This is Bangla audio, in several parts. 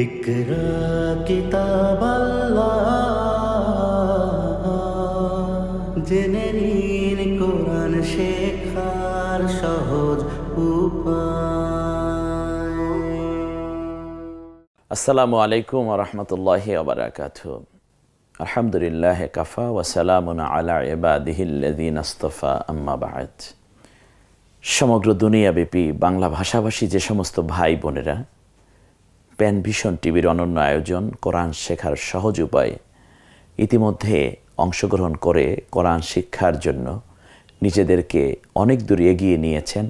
ইকরা কিতাব আল্লাহ, জেনে নিন কোরআন শেখার সহজ উপায়। আসসালামু আলাইকুম ওয়া রাহমাতুল্লাহি ওয়া বারাকাতুহু। আলহামদুলিল্লাহ কাফা ওয়া সালামুন আলা ইবাদিহিল্লাযীনা ইসতাফা, আম্মা বা'দ। সমগ্র দুনিয়াব্যাপী বাংলা ভাষাভাষী যে সমস্ত ভাই বোনেরা প্যান ভিশন টিভির অনন্য আয়োজন কোরআন শেখার সহজ উপায় ইতিমধ্যে অংশগ্রহণ করে কোরআন শিক্ষার জন্য নিজেদেরকে অনেক দূর এগিয়ে নিয়েছেন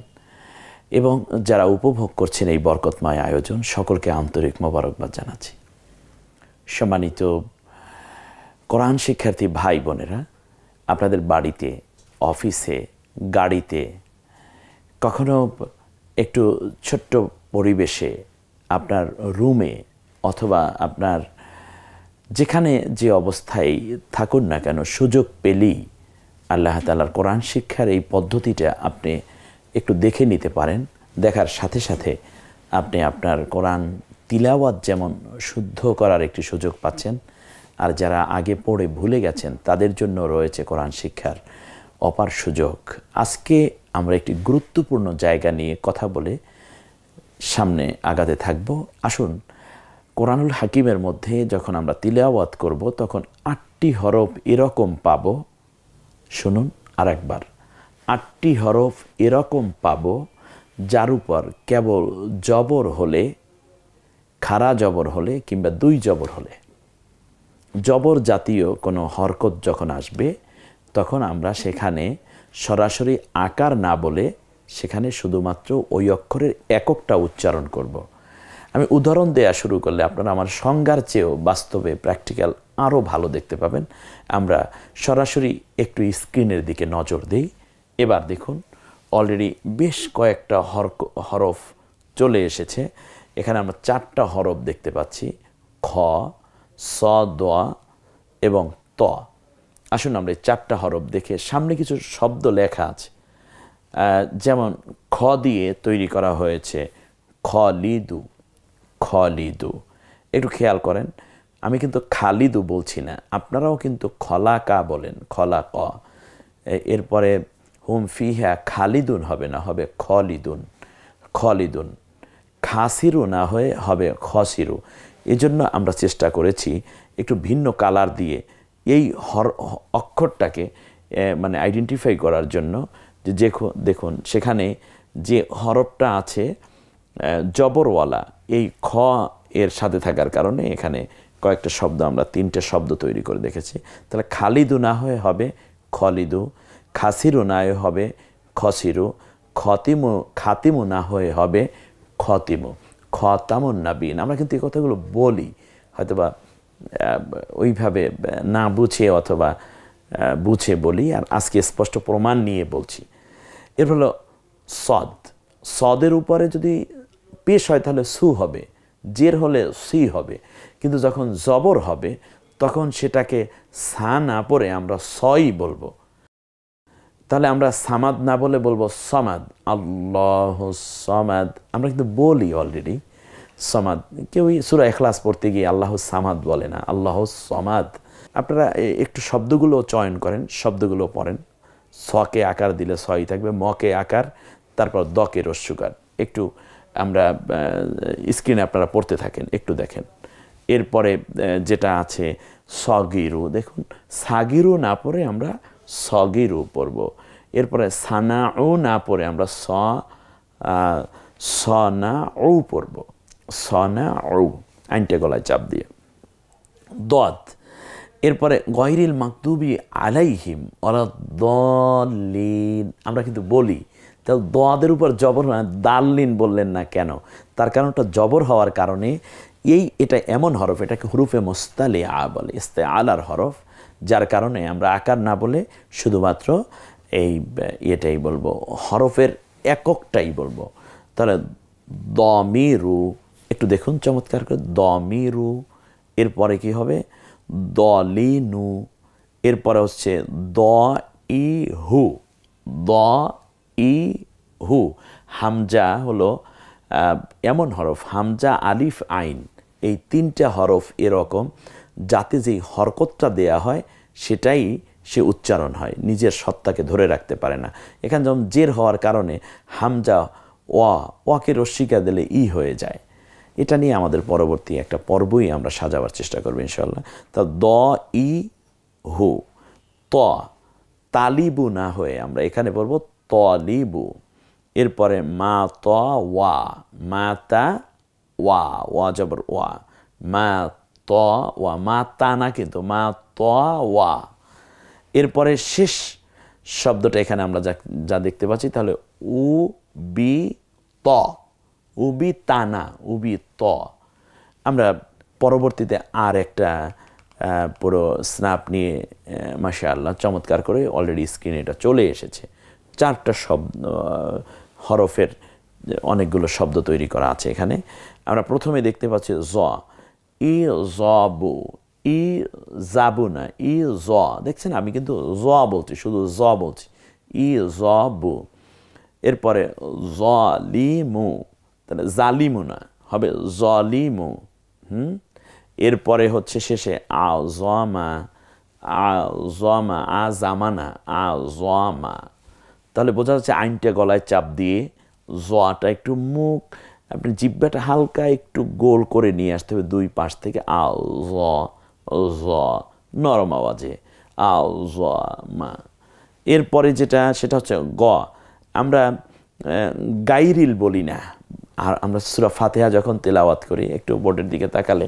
এবং যারা উপভোগ করছেন এই বরকতময় আয়োজন, সকলকে আন্তরিক মোবারকবাদ জানাচ্ছি। সম্মানিত কোরআন শিক্ষার্থী ভাই বোনেরা, আপনাদের বাড়িতে, অফিসে, গাড়িতে, কখনো একটু ছোট্ট পরিবেশে, আপনার রুমে অথবা আপনার যেখানে যে অবস্থায় থাকুন না কেন, সুযোগ পেলেই আল্লাহ তাআলার কোরআন শিক্ষার এই পদ্ধতিটা আপনি একটু দেখে নিতে পারেন। দেখার সাথে সাথে আপনি আপনার কোরআন তিলাওয়াত যেমন শুদ্ধ করার একটি সুযোগ পাচ্ছেন, আর যারা আগে পড়ে ভুলে গেছেন তাদের জন্য রয়েছে কোরআন শিক্ষার অপার সুযোগ। আজকে আমরা একটি গুরুত্বপূর্ণ জায়গা নিয়ে কথা বলে সামনে আগাতে থাকব। আসুন, কোরআনুল হাকিমের মধ্যে যখন আমরা তিলাওয়াত করব তখন ৮টি হরফ এরকম পাব। শুনুন আরেকবার, ৮টি হরফ এরকম পাব যার উপর কেবল জবর হলে, খাড়া জবর হলে কিংবা দুই জবর হলে, জবর জাতীয় কোনো হরকত যখন আসবে তখন আমরা সেখানে সরাসরি আকার না বলে সেখানে শুধুমাত্র ওই অক্ষরের এককটা উচ্চারণ করব। আমি উদাহরণ দেয়া শুরু করলে আপনারা আমার সংজ্ঞার চেয়েও বাস্তবে প্র্যাকটিক্যাল আরও ভালো দেখতে পাবেন। আমরা সরাসরি একটু স্ক্রিনের দিকে নজর দিই। এবার দেখুন, অলরেডি বেশ কয়েকটা হরফ চলে এসেছে। এখানে আমরা 4টা হরফ দেখতে পাচ্ছি, খ, স, দোয়া এবং ত। আসুন আমরা এই 4টা হরফ দেখে, সামনে কিছু শব্দ লেখা আছে, যেমন খ দিয়ে তৈরি করা হয়েছে খলিদু, খলিদু। একটু খেয়াল করেন, আমি কিন্তু খালিদু বলছি না, আপনারাও কিন্তু খলাকা বলেন, খলাক। এরপরে হুম ফিহা খালিদুন হবে না, হবে খলিদুন, খলিদুন। খাসিরু না হয়ে হবে খসিরু। এই জন্য আমরা চেষ্টা করেছি একটু ভিন্ন কালার দিয়ে এই অক্ষরটাকে মানে আইডেন্টিফাই করার জন্য। যে দেখুন সেখানে যে হরফটা আছে জবরওয়ালা, এই খ এর সাথে থাকার কারণে এখানে কয়েকটা শব্দ, আমরা 3টে শব্দ তৈরি করে দেখেছি। তাহলে খালিদু না হয়ে হবে খলিদু, খাসিরু না হয়ে হবে খসিরু, খাতিমু না হয়ে হবে খতিমু, খতামুন নাবিয়িন। আমরা কিন্তু এই কথাগুলো বলি হয়তোবা ওইভাবে না বুঝে অথবা বুঝে বলি, আর আজকে স্পষ্ট প্রমাণ নিয়ে বলছি। এর হলো সদ, সদের উপরে যদি পেশ হয় তাহলে সু হবে, জের হলে সি হবে, কিন্তু যখন জবর হবে তখন সেটাকে সা না পড়ে আমরা সই বলবো। তাহলে আমরা সামাদ না বলে বলবো সমাদ, আল্লাহ সমাদ। আমরা কিন্তু বলি অলরেডি সমাদ। কেউই সূরা ইখলাস পড়তে গিয়ে আল্লাহ সামাদ বলে না, আল্লাহ সমাদ। আপনারা একটু শব্দগুলো চয়ন করেন, শব্দগুলো পড়েন। সকে আকার দিলে সই থাকবে, মকে আকার, তারপর দকে রস্যুকার। একটু আমরা স্ক্রিনে আপনারা পড়তে থাকেন, একটু দেখেন। এরপরে যেটা আছে সগিরু, দেখুন সাগিরু না পড়ে আমরা সগিরু পড়ব। এরপরে সানাউ না পড়ে আমরা সনাউ পড়ব, সনাউ, আইনটা গলায় চাপ দিয়ে। দদ, এরপরে গয়রিল মাকদুবি আলাইহিম ওয়ালাদ-দাল্লিন। আমরা কিন্তু বলি, তাহলে দদের উপর জবর হয়, দাল্লিন বললেন না কেন? তার কারণটা জবর হওয়ার কারণে এটা এমন হরফ, এটাকে হুরুফে মুস্তালিআ বলে, ইস্তেআলার হরফ, যার কারণে আমরা আকার না বলে শুধুমাত্র এটাই বলবো, হরফের এককটাই বলবো। তাহলে দমিরু, একটু দেখুন চমৎকার করে, দমিরু। এরপরে কি হবে? দলিনু। এরপরে হচ্ছে দইহু, দইহু। হামজা হলো এমন হরফ, হামজা আলিফ আইন, এই 3টা হরফ এরকম, যাতে যেই হরকতটা দেয়া হয় সেটাই সে উচ্চারণ হয়, নিজের সত্তাকে ধরে রাখতে পারে না। এখানে যেমন জের হওয়ার কারণে হামজা ওয়াকে রস্বীকার দিলে ই হয়ে যায়। এটা নিয়ে আমাদের পরবর্তী একটা পর্বই আমরা সাজাবার চেষ্টা করবো ইনশাল্লাহ। তা দ ই হু, ত তালিবু না হয়ে আমরা এখানে বলবো তলিবু। এরপরে মা ত ওয়া, মা তা ওয়া, ওয়া জবর ওয়া, মা ত ওয়া, মা তা না কিন্তু মা ত ওয়া। এরপরে শেষ শব্দটা এখানে আমরা যা দেখতে পাচ্ছি, তাহলে উ বি ত, উবি তানা, উবি ত। আমরা পরবর্তীতে আর একটা পুরো স্ন্যাপ নিয়ে মাশাআল্লাহ চমৎকার করে অলরেডি স্ক্রিনে এটা চলে এসেছে। 4টা শব্দ হরফের অনেকগুলো শব্দ তৈরি করা আছে এখানে। আমরা প্রথমে দেখতে পাচ্ছি জ, ই জবু, ই জাবু না, ই জ। দেখছেন আমি কিন্তু জ বলছি, শুধু জ বলছি, ই জবু। এরপরে জলিমু, তাহলে জালিমু না, হবে জলিমু। এরপরে হচ্ছে শেষে আজমা, আজমা, আজামানা, আজমা। তাহলে বোঝা যাচ্ছে আইনটা গলায় চাপ দিয়ে জটা একটু মুখ, আপনি জিহ্বাটা হালকা একটু গোল করে নিয়ে আসতে হবে 2 পাশ থেকে, নরম আওয়াজে আজমা। এরপরে যেটা সেটা হচ্ছে গ। আমরা গাইরিল বলি না, আর আমরা সূরা ফাতিহা যখন তেলাওয়াত করি একটু বোর্ডের দিকে তাকালে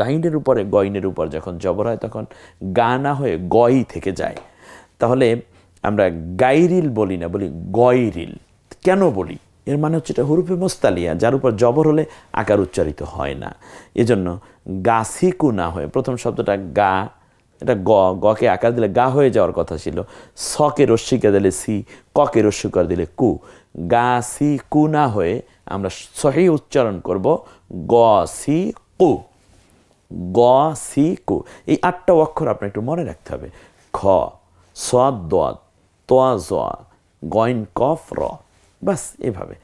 গাইনের উপরে গইনের উপর যখন জবর হয় তখন গা না হয়ে গই থেকে যায়। তাহলে আমরা গাইরিল বলি না, বলি গয়রিল। কেন বলি? এর মানে হচ্ছে এটা হুরুফে মুস্তালিয়া, যার উপর জবর হলে আকার উচ্চারিত হয় না। এজন্য গাসিকু না হয়ে প্রথম শব্দটা গা, এটা গকে আকার দিলে গা হয়ে যাওয়ার কথা ছিল, সকে রস্যিকা দিলে সি, ককে রস্যিকার দিলে কু। গা সি কু না হয়ে আমরা সহি উচ্চারণ করব গ সি কু, গ সি কু। এই 8টা অক্ষর আপনার একটু মনে রাখতে হবে। খ, সোয়াদ দোয়াদ, তোয়া জোয়া, গইন কফ র, বাস এভাবে।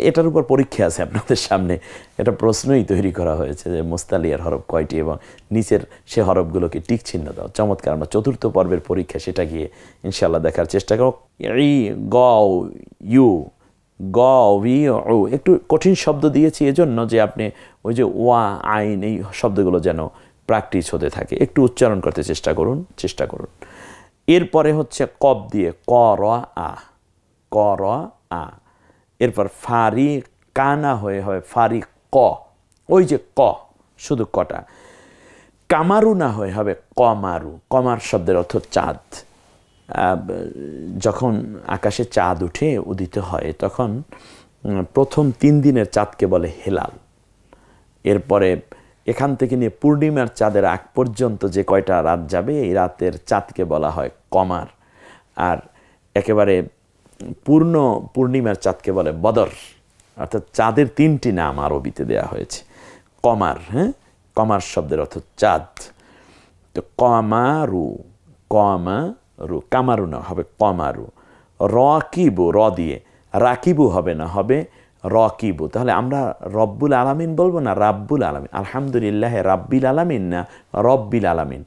এটার উপর পরীক্ষা আছে আপনাদের সামনে, এটা প্রশ্নই তৈরি করা হয়েছে যে মুস্তালিয়ার হরফ কয়টি এবং নিচের সে হরফগুলোকে টিক চিহ্ন দাও। চমৎকার, আমরা 4র্থ পর্বের পরীক্ষা, সেটা গিয়ে ইনশাল্লাহ দেখার চেষ্টা করো। ই গ ইউ, গ উই উ, একটু কঠিন শব্দ দিয়েছি এজন্য যে আপনি ওই যে ওয়া আইন এই শব্দগুলো যেন প্র্যাকটিস হতে থাকে, একটু উচ্চারণ করতে চেষ্টা করুন। এরপরে হচ্ছে কব দিয়ে ক র আ, ক র আ। এরপর ফারি কানা হয়ে হয় ফারি ক, ওই যে ক, শুধু কটা। কামারু না হয়ে হবে কমারু, কমার শব্দের অর্থ চাঁদ। যখন আকাশে চাঁদ উঠে উদিত হয় তখন প্রথম 3 দিনের চাঁদকে বলে হেলাল। এরপরে এখান থেকে নিয়ে পূর্ণিমার চাঁদের আগ পর্যন্ত যে কয়টা রাত যাবে এই রাতের চাঁদকে বলা হয় কমার। আর একেবারে পূর্ণ পূর্ণিমার চাঁদকে বলে বদর। অর্থাৎ চাঁদের 3টি নাম আরবিতে দেয়া হয়েছে। কমার, হ্যাঁ, কমার শব্দের অর্থ চাঁদ। তো কমারু, কমারু, কামারু না, হবে কমারু। রকিবু, র দিয়ে, রাকিবু হবে না, হবে রকিবু। তাহলে আমরা রব্বুল আলামিন বলবো না রাব্বুল আলামিন, আলহামদুলিল্লাহ রাব্বিল আলামিন না রব্বিল আলামিন।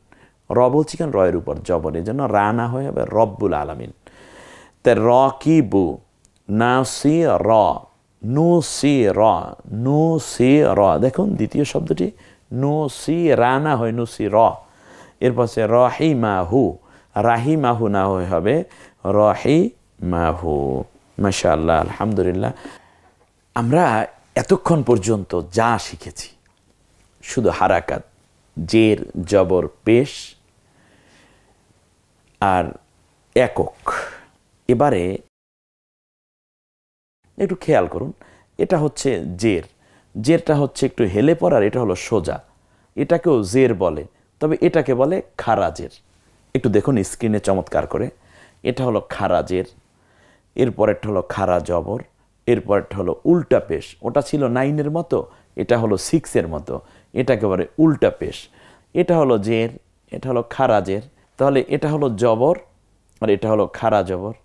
র বলছি কেন, রয়ের উপর জবর, এই জন্য রা না হয়ে হবে রব্বুল আলামিন। তে রকিবু, নাসি র, নুসি র, নুসি র। দেখুন দ্বিতীয় শব্দটি নুসি রা না হয় নুসি র। এরপর সে রহিমাহু, রাহিমাহু না হয়ে হবে রহিমাহু। মাশাআল্লাহ, আলহামদুলিল্লাহ। আমরা এতক্ষণ পর্যন্ত যা শিখেছি শুধু হারাকাত, জের, জবর, পেশ আর একক। এবারে একটু খেয়াল করুন, এটা হচ্ছে জের, জেরটা হচ্ছে একটু হেলে পড়ার, এটা হলো সোজা, এটাকেও জের বলে, তবে এটাকে বলে খারাজের। একটু দেখুন স্ক্রিনে চমৎকার করে, এটা হলো খারাজের, এরপরেরটা হলো খারা জবর, এরপরেরটা হলো উল্টা পেশ। ওটা ছিল 9-এর মতো, এটা হলো 6-এর মতো, এটাকে বলে উল্টা পেশ। এটা হলো জের, এটা হলো খারাজের, তাহলে এটা হলো জবর আর এটা হলো খারা জবর,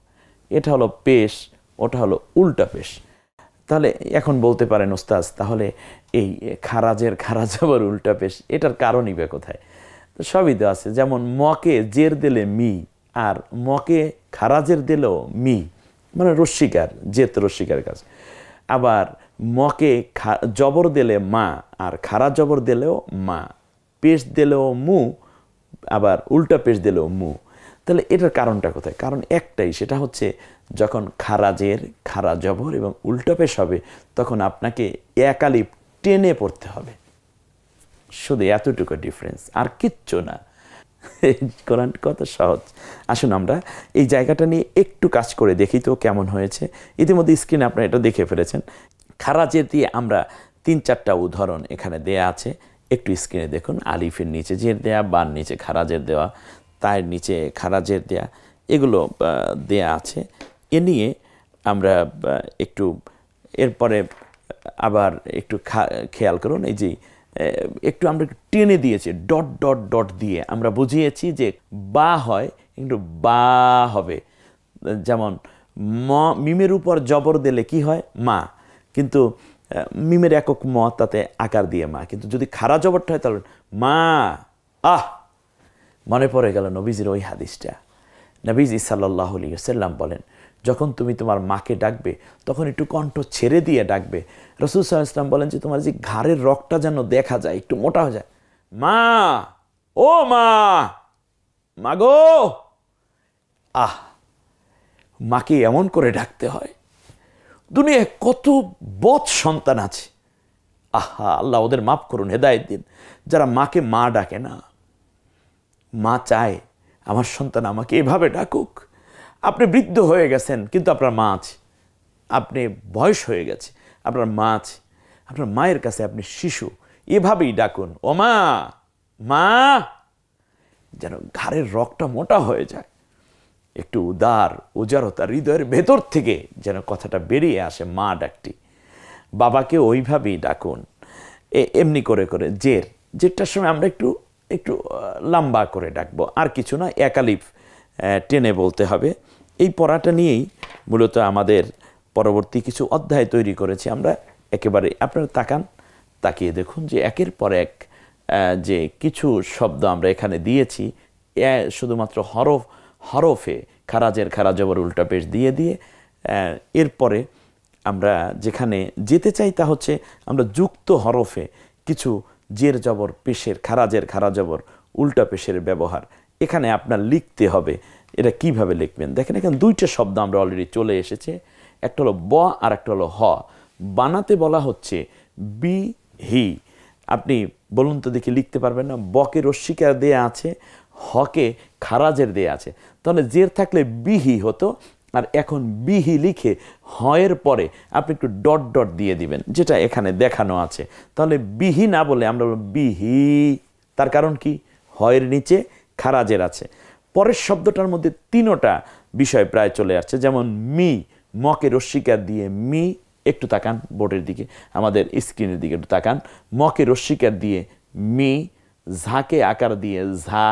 এটা হলো পেশ, ওটা হলো উল্টা পেশ। তাহলে এখন বলতে পারেন ওস্তাজ, তাহলে এই খারাজের খারাজ আবার উল্টা পেশ, এটার কারণই বা কোথায়? তো সবই তো আছে, যেমন মকে জের দিলে মি, আর মকে খারাজের দিলেও মি, মানে রস্বীকার, জেত রস্বীকার কাজ। আবার মকে জবর দিলে মা, আর খারাজ জবর দিলেও মা, পেশ দিলেও মু, আবার উল্টা পেশ দিলেও মু। তাহলে এটার কারণটা কোথায়? কারণ একটাই, সেটা হচ্ছে যখন খারাজের খারা জবর এবং উল্টা পেশ হবে, তখন আপনাকে এক আলিফ টেনে পড়তে হবে, শুধু এতটুকু ডিফারেন্স, আর কিচ্ছু না। কোরআন কত সহজ। আসুন আমরা এই জায়গাটা নিয়ে একটু কাজ করে দেখি তো কেমন হয়েছে। ইতিমধ্যে স্ক্রিনে আপনারা এটা দেখে ফেলেছেন। খারাজের দিয়ে আমরা 3-4টা উদাহরণ এখানে দেয়া আছে, একটু স্ক্রিনে দেখুন। আলিফের নিচে জের দেয়া, বার নিচে খারাজের দেওয়া, তায়ের নিচে খারাজের দেয়া, এগুলো দেয়া আছে। এ নিয়ে আমরা একটু এরপরে আবার একটু খেয়াল করুন, এই যে একটু আমরা একটু টেনে দিয়েছি, ডট ডট ডট দিয়ে আমরা বুঝিয়েছি যে বা হয় কিন্তু বা হবে। যেমন মিমের উপর জবর দিলে কি হয়? মা, কিন্তু মিমের একক ম, তাতে আকার দিয়ে মা, কিন্তু যদি খারা জবরটা হয় তাহলে মা। মনে পড়ে গেল নবীজির ওই হাদিসটা। নবীজি সাল্লাল্লাহু আলাইহি ওয়াসাল্লাম বলেন, যখন তুমি তোমার মাকে ডাকবে তখন একটু কণ্ঠ ছেড়ে দিয়ে ডাকবে। রাসূল সাল্লাল্লাহু আলাইহি ওয়াসাল্লাম বলেন যে তোমার যে ঘাড়ের রগটা যেন দেখা যায়, একটু মোটা হয়ে যায়। মা, ও মা, মাগো। মাকে এমন করে ডাকতে হয়। দুনিয়ায় কত বদ সন্তান আছে, আল্লাহ ওদের মাফ করুন, হেদায়েত দিন, যারা মাকে মা ডাকে না। মা চায় আমার সন্তান আমাকে এভাবে ডাকুক। আপনি বৃদ্ধ হয়ে গেছেন কিন্তু আপনার মা আছে, আপনি বয়স হয়ে গেছে, আপনার মা আছে, আপনার মায়ের কাছে আপনি শিশু, এভাবেই ডাকুন, ও মা, মা, যেন ঘাড়ের রগটা মোটা হয়ে যায়, একটু উজারতা হৃদয়ের ভেতর থেকে যেন কথাটা বেরিয়ে আসে, মা ডাকটি। বাবাকে ওইভাবেই ডাকুন, এমনি করে করে। জেরটার সময় আমরা একটু একটু লম্বা করে ডাকবো, আর কিছু না, এক আলিফ টেনে বলতে হবে। এই পড়াটা নিয়েই মূলত আমাদের পরবর্তী কিছু অধ্যায় তৈরি করেছি আমরা। একেবারে আপনারা তাকিয়ে দেখুন যে একের পর এক যে কিছু শব্দ আমরা এখানে দিয়েছি, শুধুমাত্র হরফে খারাজের খারা জবর উল্টা পেশ দিয়ে দিয়ে এরপরে আমরা যেখানে যেতে চাই তা হচ্ছে আমরা যুক্ত হরফে কিছু জের জবর পেশের, খারাজের খারা জবর উল্টা পেশের ব্যবহার এখানে আপনার লিখতে হবে। এটা কিভাবে লিখবেন দেখেন, এখানে 2টা শব্দ আমরা অলরেডি চলে এসেছে, একটা হলো ব আর একটা হলো হ। বানাতে বলা হচ্ছে বি হি। আপনি বলুন তো দেখি, লিখতে পারবেন না? বকে রস্বীকার দেয়া আছে, হকে খারাজের দেয়া আছে, তাহলে জের থাকলে বিহি হতো, আর এখন বিহি লিখে হয়ের পরে আপনি একটু ডট ডট দিয়ে দিবেন, যেটা এখানে দেখানো আছে। তাহলে বিহি না বলে আমরা বিহি। তার কারণ কি? হয়ের নিচে খারাজের আছে। পরের শব্দটার মধ্যে 3টা বিষয় প্রায় চলে আসছে, যেমন মি, মকে রস্বীকার দিয়ে মি, একটু তাকান বোর্ডের দিকে, আমাদের স্ক্রিনের দিকে একটু তাকান। মকে রস্বীকার দিয়ে মি, ঝাকে আকার দিয়ে ঝা,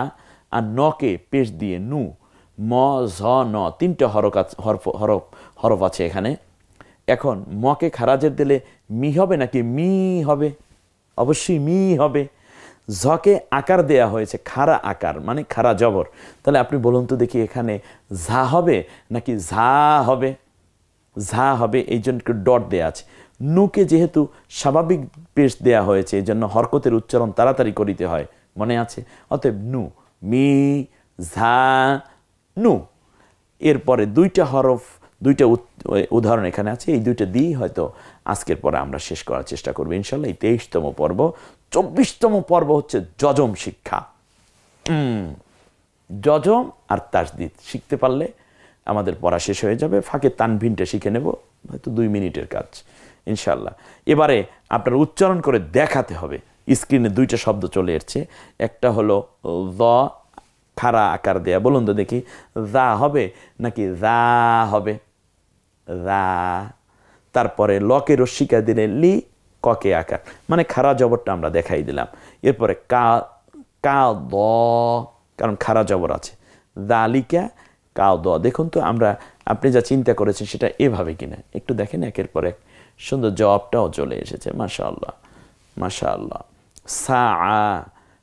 আর নকে পেশ দিয়ে নু। ম, ঝ, ন, 3টা হরফ আছে এখানে। এখন মকে খারাজের দিলে মি হবে নাকি মি হবে? অবশ্যই মি হবে। ঝকে আকার দেয়া হয়েছে, খারা আকার মানে খারা জবর, তাহলে আপনি বলুন তো দেখি এখানে ঝা হবে নাকি ঝা হবে? ঝা হবে, এই জন্য একটু ডট দেয়া আছে। নুকে যেহেতু স্বাভাবিক পেশ দেয়া হয়েছে, এই জন্য হরকতের উচ্চারণ তাড়াতাড়ি করিতে হয়, মনে আছে? অতএব নু, মি, ঝা, নু। এরপরে 2টা হরফ, 2টা উদাহরণ এখানে আছে, এই 2টা দিয়েই হয়তো আজকের পরে আমরা শেষ করার চেষ্টা করবো ইনশাল্লাহ। এই 23তম পর্ব। 24তম পর্ব হচ্ছে যজম শিক্ষা। যজম আর তাসদিদ শিখতে পারলে আমাদের পড়া শেষ হয়ে যাবে। ফাঁকে তানভিনটা শিখে নেব, হয়তো 2 মিনিটের কাজ ইনশাল্লাহ। এবারে আপনার উচ্চারণ করে দেখাতে হবে। স্ক্রিনে 2টা শব্দ চলে এসছে, একটা হলো য, খারা আকার দেয়া। বলুন তো দেখি, যা হবে নাকি যা হবে? যা। তারপরে লকে রস্বীকার দিলে লি, ককে আকার মানে খারা জবরটা আমরা দেখাই দিলাম। এরপরে কা, কা দ, কারণ খারা জবর আছে। দালিকা কাও দ। দেখুন তো আপনি যা চিন্তা করেছেন সেটা এভাবে কিনা, একটু দেখেন একের পর এক সুন্দর জবাবটাও চলে এসেছে, মাশাআল্লাহ মাশাআল্লাহ। সা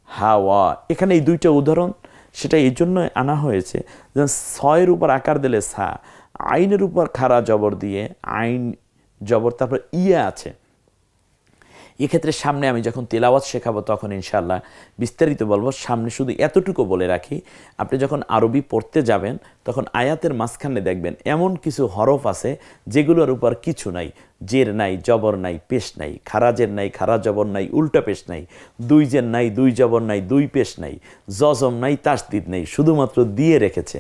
হাওয়া, এখানে এই দুইটা উদাহরণ সেটা এই জন্য আনা হয়েছে যে ছয়ের উপর আকার দিলে সা, আইনের উপর খাড়া জবর দিয়ে আইন জবর তারপর ইয়া আছে। এক্ষেত্রে সামনে আমি যখন তেলাওয়াত শেখাবো তখন ইনশাআল্লাহ বিস্তারিত বলবো। সামনে শুধু এতটুকু বলে রাখি, আপনি যখন আরবি পড়তে যাবেন তখন আয়াতের মাঝখানে দেখবেন এমন কিছু হরফ আছে যেগুলোর উপর কিছু নাই, জের নাই, জবর নাই, পেশ নাই, খাড়া জের নাই, খাড়া জবর নাই, উল্টা পেশ নাই, দুই জের নাই, দুই জবর নাই, দুই পেশ নাই, জজম নাই, তাসদিদ নেই, শুধুমাত্র দিয়ে রেখেছে।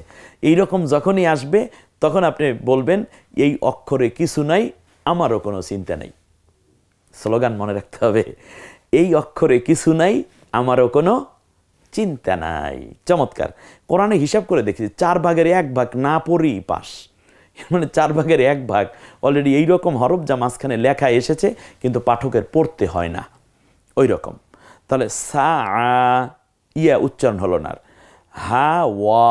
এইরকম যখনই আসবে তখন আপনি বলবেন এই অক্ষরে কিছু নাই, আমারও কোনো চিন্তা নেই। স্লোগান মনে রাখতে হবে, এই অক্ষরে কিছু নাই, আমারও কোনো চিন্তা নাই। চমৎকার। কোরআনে হিসাব করে দেখেছি 4 ভাগের 1 ভাগ না পড়েই পাস, মানে 4 ভাগের 1 ভাগ অলরেডি এইরকম হরফ যা মাঝখানে লেখা এসেছে কিন্তু পাঠকের পড়তে হয় না, ওই রকম। তাহলে সা ইয়া উচ্চারণ হলো না। হা ওয়া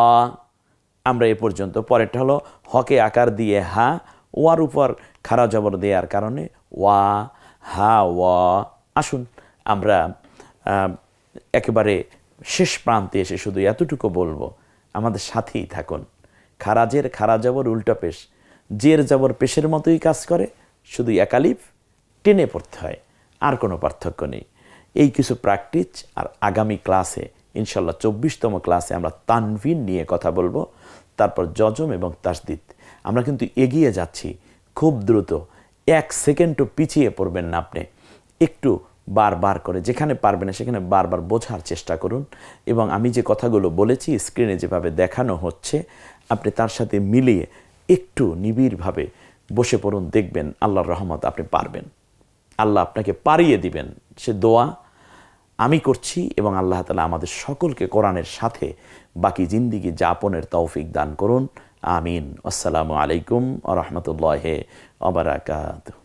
আমরা এ পর্যন্ত। পরেরটা হলো হকে আকার দিয়ে হা, ওয়ার উপর খাড়া জবর দেওয়ার কারণে ওয়া, হা ওয়া। আসুন আমরা একেবারে শেষ প্রান্তে এসে শুধু এতটুকু বলবো, আমাদের সাথেই থাকুন। খারাজের খাড়া জবর উল্টা পেশ, জের জবর পেশের মতোই কাজ করে, শুধু একালিফ টেনে পড়তে হয়, আর কোনো পার্থক্য নেই। এই কিছু প্র্যাকটিস, আর আগামী ক্লাসে ইনশাল্লাহ 24তম ক্লাসে আমরা তানভিন নিয়ে কথা বলবো, তারপর জজম এবং তাসদিদ। আমরা কিন্তু এগিয়ে যাচ্ছি খুব দ্রুত, 1 সেকেন্ডও পিছিয়ে পড়বেন না আপনি। একটু বারবার করে যেখানে পারবেন না সেখানে বারবার বোঝার চেষ্টা করুন, এবং আমি যে কথাগুলো বলেছি স্ক্রিনে যেভাবে দেখানো হচ্ছে আপনি তার সাথে মিলিয়ে একটু নিবিড়ভাবে বসে পড়ুন, দেখবেন আল্লাহর রহমত আপনি পারবেন, আল্লাহ আপনাকে পারিয়ে দিবেন। সে দোয়া আমি করছি, এবং আল্লাহ তাআলা আমাদের সকলকে কোরআনের সাথে বাকি জিন্দিগি যাপনের তৌফিক দান করুন। আমিন। আসসালামু আলাইকুম ওয়া রাহমাতুল্লাহি ওয়া বারাকাতুহু।